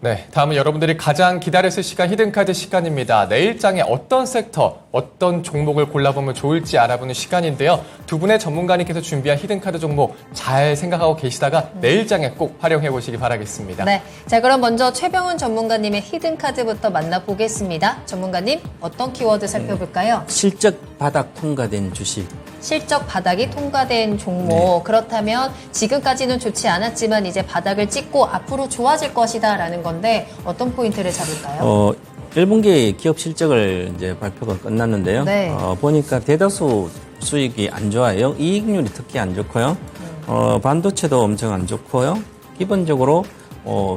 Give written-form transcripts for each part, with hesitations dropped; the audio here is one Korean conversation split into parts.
네, 다음은 여러분들이 가장 기다렸을 시간 히든카드 시간입니다. 내일장에 어떤 섹터, 어떤 종목을 골라보면 좋을지 알아보는 시간인데요. 두 분의 전문가님께서 준비한 히든카드 종목 잘 생각하고 계시다가 내일장에 꼭 활용해 보시기 바라겠습니다. 네, 자 그럼 먼저 최병훈 전문가님의 히든카드부터 만나보겠습니다. 전문가님, 어떤 키워드 살펴볼까요? 실적 바닥 통과된 주식. 실적 바닥이 통과된 종목. 그렇다면 지금까지는 좋지 않았지만 이제 바닥을 찍고 앞으로 좋아질 것이다라는 건데 어떤 포인트를 잡을까요? 1분기 기업 실적을 이제 발표가 끝났는데요. 네. 보니까 대다수 수익이 안 좋아요. 이익률이 특히 안 좋고요. 반도체도 엄청 안 좋고요. 기본적으로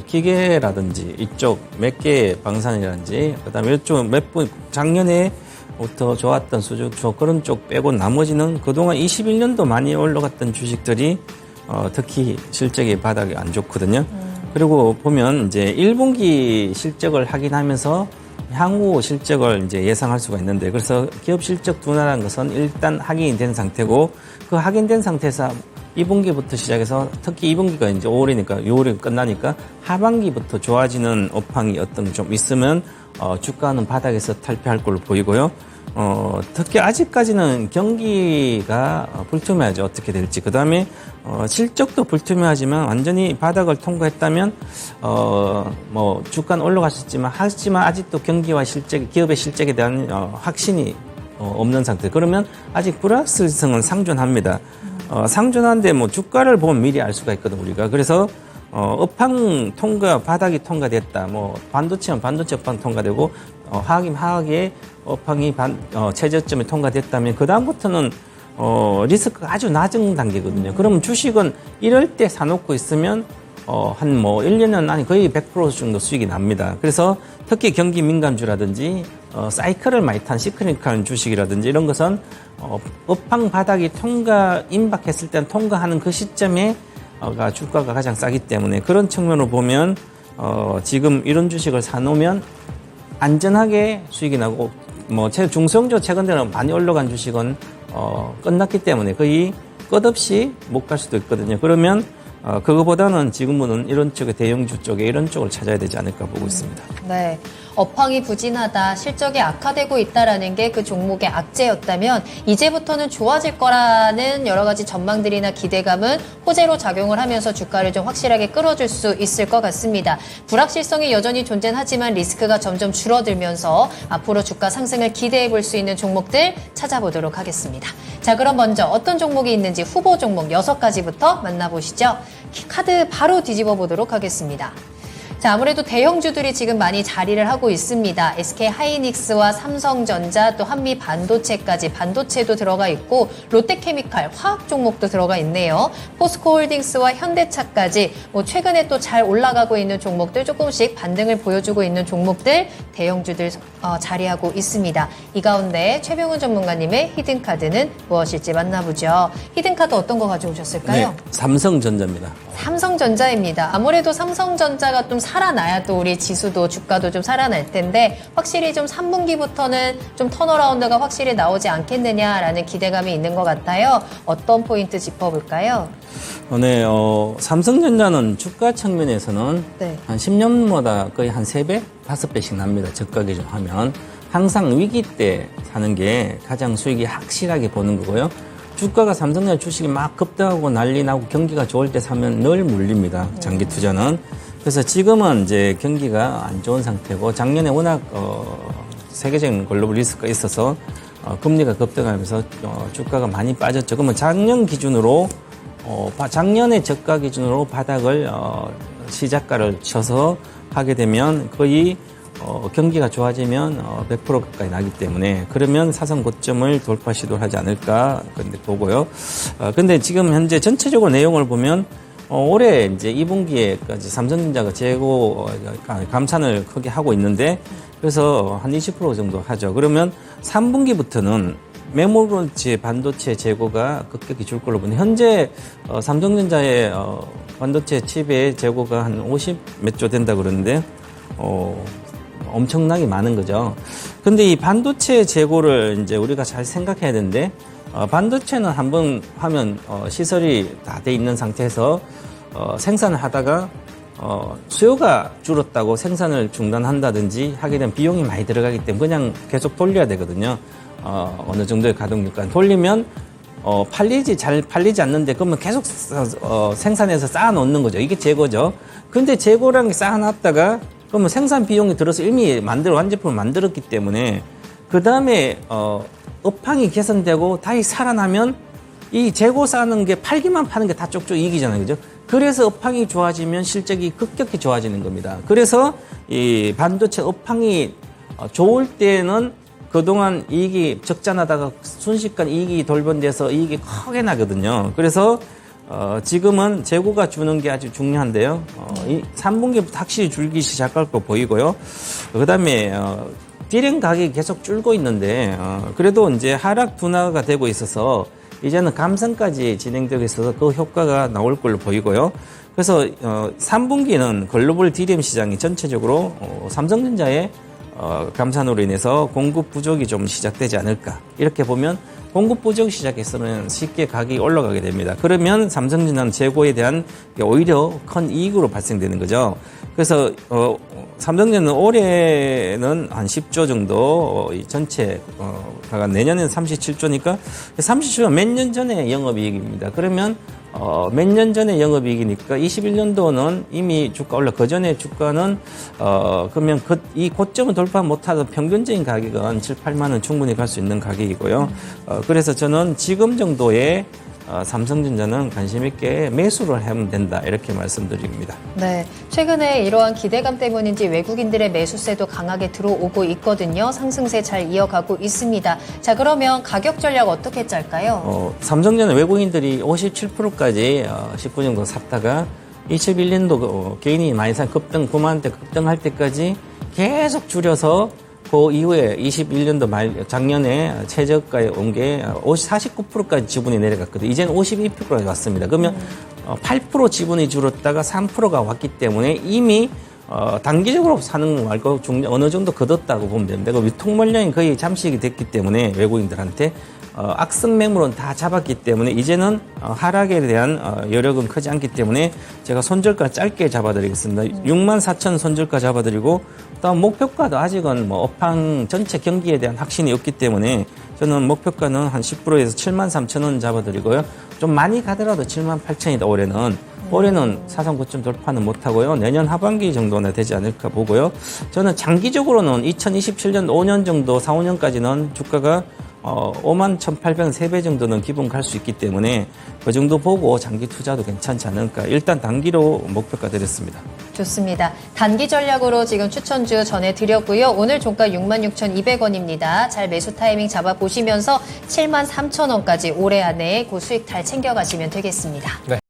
기계라든지 이쪽 몇 개 방산이라든지 그다음에 이쪽 작년에부터 좋았던 수주 그런 쪽 빼고 나머지는 그동안 21년도 많이 올라갔던 주식들이 특히 실적이 바닥이 안 좋거든요. 그리고 보면 이제 1분기 실적을 확인하면서 향후 실적을 이제 예상할 수가 있는데, 그래서 기업 실적 둔화라는 것은 일단 확인이 된 상태고, 그 확인된 상태에서 2분기부터 시작해서 특히 2분기가 이제 5월이니까 6월이 끝나니까 하반기부터 좋아지는 업황이 어떤 게 좀 있으면 주가는 바닥에서 탈피할 걸로 보이고요. 특히 아직까지는 경기가 불투명하죠. 어떻게 될지. 그 다음에 실적도 불투명하지만 완전히 바닥을 통과했다면 주가는 올라갔었지만 하지만 아직도 경기와 기업의 실적에 대한 확신이 없는 상태. 그러면 아직 불확실성은 상존합니다. 상존한데 주가를 보면 미리 알 수가 있거든 우리가. 그래서 업황 통과, 바닥이 통과됐다. 반도체는 반도체 업황 통과되고 화학이면 화학의 업황이 최저점이 통과됐다면 그 다음부터는 리스크가 아주 낮은 단계거든요. 그러면 주식은 이럴 때 사놓고 있으면 한 1년은 아니 거의 100% 정도 수익이 납니다. 그래서 특히 경기 민감주라든지 사이클을 많이 탄 시크릿한 주식이라든지 이런 것은 업황 바닥이 임박했을 때 통과하는 그 시점에 주가가 가장 싸기 때문에 그런 측면으로 보면 지금 이런 주식을 사놓으면 안전하게 수익이 나고 중소형주 최근 들어 많이 올라간 주식은 끝났기 때문에 거의 끝없이 못 갈 수도 있거든요. 그러면 그거보다는 지금은 이런 쪽의 대형주 쪽에 이런 쪽을 찾아야 되지 않을까 보고 있습니다. 네. 업황이 부진하다, 실적이 악화되고 있다라는 게 그 종목의 악재였다면 이제부터는 좋아질 거라는 여러 가지 전망들이나 기대감은 호재로 작용을 하면서 주가를 좀 확실하게 끌어줄 수 있을 것 같습니다. 불확실성이 여전히 존재하지만 리스크가 점점 줄어들면서 앞으로 주가 상승을 기대해 볼 수 있는 종목들 찾아보도록 하겠습니다. 자, 그럼 먼저 어떤 종목이 있는지 후보 종목 6가지부터 만나보시죠. 카드 바로 뒤집어 보도록 하겠습니다. 자, 아무래도 대형주들이 지금 많이 자리를 하고 있습니다. SK 하이닉스와 삼성전자 또 한미 반도체까지 반도체도 들어가 있고 롯데케미칼 화학 종목도 들어가 있네요. 포스코홀딩스와 현대차까지 최근에 또 잘 올라가고 있는 종목들 조금씩 반등을 보여주고 있는 종목들 대형주들 자리하고 있습니다. 이 가운데 최병훈 전문가님의 히든카드는 무엇일지 만나보죠. 히든카드 어떤 거 가져오셨을까요? 네, 삼성전자입니다. 삼성전자입니다. 아무래도 삼성전자가 좀 살아나야 또 우리 지수도 주가도 좀 살아날 텐데 확실히 좀 3분기부터는 좀 턴어라운드가 확실히 나오지 않겠느냐라는 기대감이 있는 것 같아요. 어떤 포인트 짚어볼까요? 네, 삼성전자는 주가 측면에서는 네. 한 10년마다 거의 한 3배, 5배씩 납니다. 저가 기준 하면. 항상 위기 때 사는 게 가장 수익이 확실하게 보는 거고요. 주가가 삼성전자 주식이 막 급등하고 난리 나고 경기가 좋을 때 사면 늘 물립니다. 장기 투자는. 그래서 지금은 이제 경기가 안 좋은 상태고 작년에 워낙 세계적인 글로벌 리스크가 있어서 금리가 급등하면서 주가가 많이 빠졌죠. 그러면 작년 기준으로 작년의 저가 기준으로 바닥을 시작가를 쳐서 하게 되면 거의 경기가 좋아지면 100% 가까이 나기 때문에 그러면 사상 고점을 돌파 시도를 하지 않을까 근데 보고요. 근데 지금 현재 전체적으로 내용을 보면 올해 이제 2분기에까지 삼성전자가 재고 감산을 크게 하고 있는데 그래서 한 20% 정도 하죠. 그러면 3분기부터는 메모리치 반도체 재고가 급격히 줄 걸로 보는데 현재 삼성전자의 반도체 칩의 재고가 한 50 몇 조 된다 그러는데 엄청나게 많은 거죠. 근데 이 반도체 재고를 이제 우리가 잘 생각해야 되는데 반도체는 한번 하면 시설이 다 돼 있는 상태에서 생산을 하다가 수요가 줄었다고 생산을 중단한다든지 하게 되면 비용이 많이 들어가기 때문에 그냥 계속 돌려야 되거든요. 어느 정도의 가동률까지 돌리면 잘 팔리지 않는데 그러면 계속 생산해서 쌓아놓는 거죠. 이게 재고죠. 근데 재고라는 게 쌓아놨다가 그러면 생산 비용이 들어서 이미 완제품을 만들었기 때문에 그 다음에 업황이 개선되고 다시 살아나면 이 재고 쌓는 게 팔기만 파는 게 다 쪽쪽 이익이잖아요. 그죠? 그래서 업황이 좋아지면 실적이 급격히 좋아지는 겁니다. 그래서 이 반도체 업황이 좋을 때는 그동안 이익이 적자나다가 순식간 이익이 돌변돼서 이익이 크게 나거든요. 그래서 지금은 재고가 주는 게 아주 중요한데요. 이 3분기부터 확실히 줄기 시작할 거 보이고요. 그다음에 디램 가격이 계속 줄고 있는데 그래도 이제 하락 둔화가 되고 있어서 이제는 감산까지 진행되고 있어서 그 효과가 나올 걸로 보이고요. 그래서 3분기는 글로벌 디램 시장이 전체적으로 삼성전자의 감산으로 인해서 공급 부족이 좀 시작되지 않을까. 이렇게 보면 공급 부족 시작해서는 쉽게 가격이 올라가게 됩니다. 그러면 삼성전자는 재고에 대한 오히려 큰 이익으로 발생되는 거죠. 그래서 삼성전자는 올해는 한 10조 정도 전체 내년에는 37조니까 37조는 몇 년 전에 영업이익입니다. 그러면 몇 년 전에 영업이익이니까 21년도는 이미 주가 올라 그 전에 주가는 그러면 이 고점을 돌파 못하던 평균적인 가격은 7, 8만 원 충분히 갈 수 있는 가격이고요. 그래서 저는 지금 정도의 삼성전자는 관심 있게 매수를 하면 된다 이렇게 말씀드립니다. 네, 최근에 이러한 기대감 때문인지 외국인들의 매수세도 강하게 들어오고 있거든요. 상승세 잘 이어가고 있습니다. 자, 그러면 가격 전략 어떻게 짤까요? 삼성전자 외국인들이 57%까지 19 정도 샀다가 21년도 개인이 많이 산 급등 9만 원대 급등할 때까지 계속 줄여서 그 이후에 21년도 말 작년에 최저가에 온 게 49%까지 지분이 내려갔거든요. 이제는 52%까지 왔습니다. 그러면 8% 지분이 줄었다가 3%가 왔기 때문에 이미 단기적으로 사는 거 말고 어느 정도 걷었다고 보면 됩니다. 그 유통 물량이 거의 잠식이 됐기 때문에 외국인들한테 악성 매물은 다 잡았기 때문에 이제는 하락에 대한 여력은 크지 않기 때문에 제가 손절가 짧게 잡아드리겠습니다. 64,000 손절가 잡아드리고 다음 목표가도 아직은 업황 전체 경기에 대한 확신이 없기 때문에 저는 목표가는 한 10%에서 73,000원 잡아드리고요. 좀 많이 가더라도 78,000이다 올해는 사상 고점 돌파는 못하고요. 내년 하반기 정도는 되지 않을까 보고요. 저는 장기적으로는 2027년 5년 정도 4, 5년까지는 주가가 51,800원 3배 정도는 기본 갈 수 있기 때문에 그 정도 보고 장기 투자도 괜찮지 않을까. 일단 단기로 목표가 드렸습니다. 좋습니다. 단기 전략으로 지금 추천주 전해드렸고요. 오늘 종가 66,200원입니다. 잘 매수 타이밍 잡아보시면서 73,000원까지 올해 안에 그 수익 잘 챙겨가시면 되겠습니다. 네.